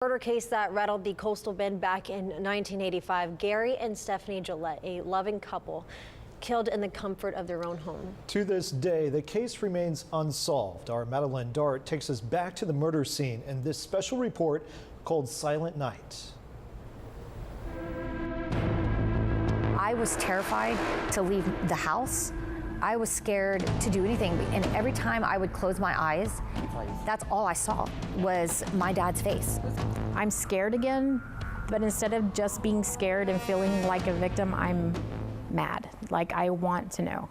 Murder case that rattled the coastal bend back in 1985. Gary and Stephanie Gillette, a loving couple, killed in the comfort of their own home. To this day, the case remains unsolved. Our Madeline Dart takes us back to the murder scene in this special report called Silent Night. I was terrified to leave the house. I was scared to do anything, and every time I would close my eyes, that's all I saw was my dad's face. I'm scared again, but instead of just being scared and feeling like a victim, I'm mad. Like, I want to know.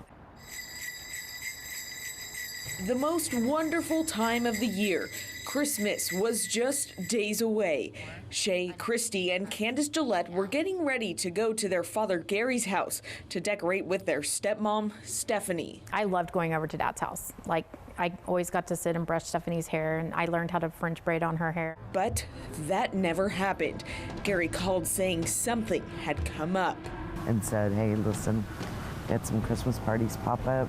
The most wonderful time of the year. Christmas was just days away. Shay, Christy, and Candace Gillette were getting ready to go to their father Gary's house to decorate with their stepmom, Stephanie. I loved going over to Dad's house. Like, I always got to sit and brush Stephanie's hair, and I learned how to French braid on her hair. But that never happened. Gary called saying something had come up. And said, hey, listen, we had some Christmas parties pop up.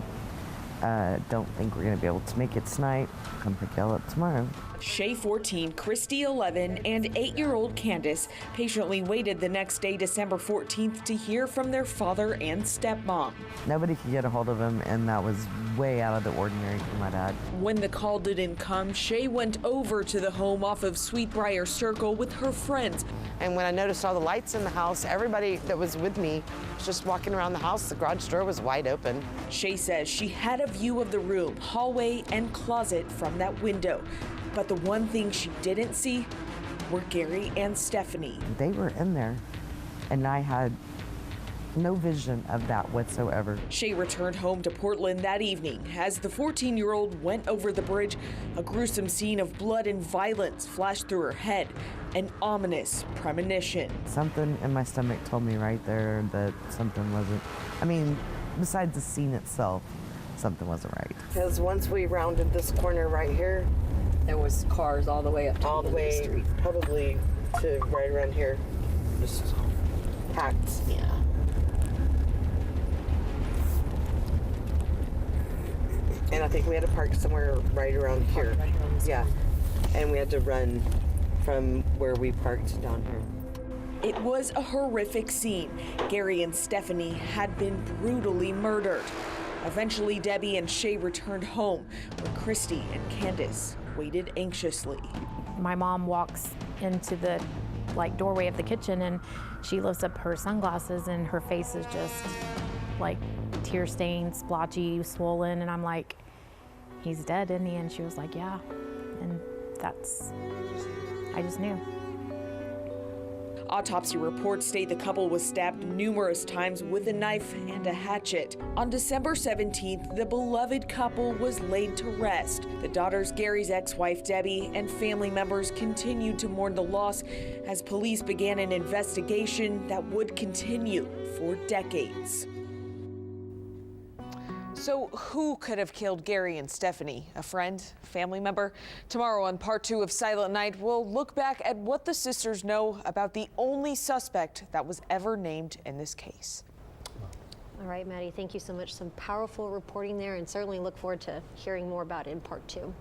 Don't think we're gonna be able to make it tonight. Come pick y'all up tomorrow. Shay, 14, Christy, 11, and 8-year-old Candace patiently waited the next day, December 14th, to hear from their father and stepmom. Nobody could get a hold of him, and that was way out of the ordinary for my dad. When the call didn't come, Shay went over to the home off of Sweetbriar Circle with her friends. And when I noticed all the lights in the house, everybody that was with me was just walking around the house. The garage door was wide open. Shay says she had a view of the room, hallway, and closet from that window. But the one thing she didn't see were Gary and Stephanie. They were in there, and I had no vision of that whatsoever. Shay returned home to Portland that evening. As the 14-year-old went over the bridge, a gruesome scene of blood and violence flashed through her head, an ominous premonition. Something in my stomach told me right there that something wasn't, I mean, besides the scene itself, something wasn't right. Because once we rounded this corner right here, there was cars all the way up to all the way, street. Probably to right around here, just packed. Yeah. And I think we had to park somewhere right around here. Right around yeah. And we had to run from where we parked down here. It was a horrific scene. Gary and Stephanie had been brutally murdered. Eventually, Debbie and Shay returned home, where Christy and Candace waited anxiously. My mom walks into the doorway of the kitchen, and she lifts up her sunglasses, and her face is just like tear stained, splotchy, swollen, and I'm like, he's dead, isn't he? And she was like, yeah. And I just knew. Autopsy reports state the couple was stabbed numerous times with a knife and a hatchet. On December 17th, the beloved couple was laid to rest. The daughters, Gary's ex-wife Debbie, and family members continued to mourn the loss as police began an investigation that would continue for decades. So who could have killed Gary and Stephanie? A friend? Family member? Tomorrow on part 2 of Silent Night, we'll look back at what the sisters know about the only suspect that was ever named in this case. All right, Maddie, thank you so much. Some powerful reporting there, and certainly look forward to hearing more about it in part 2.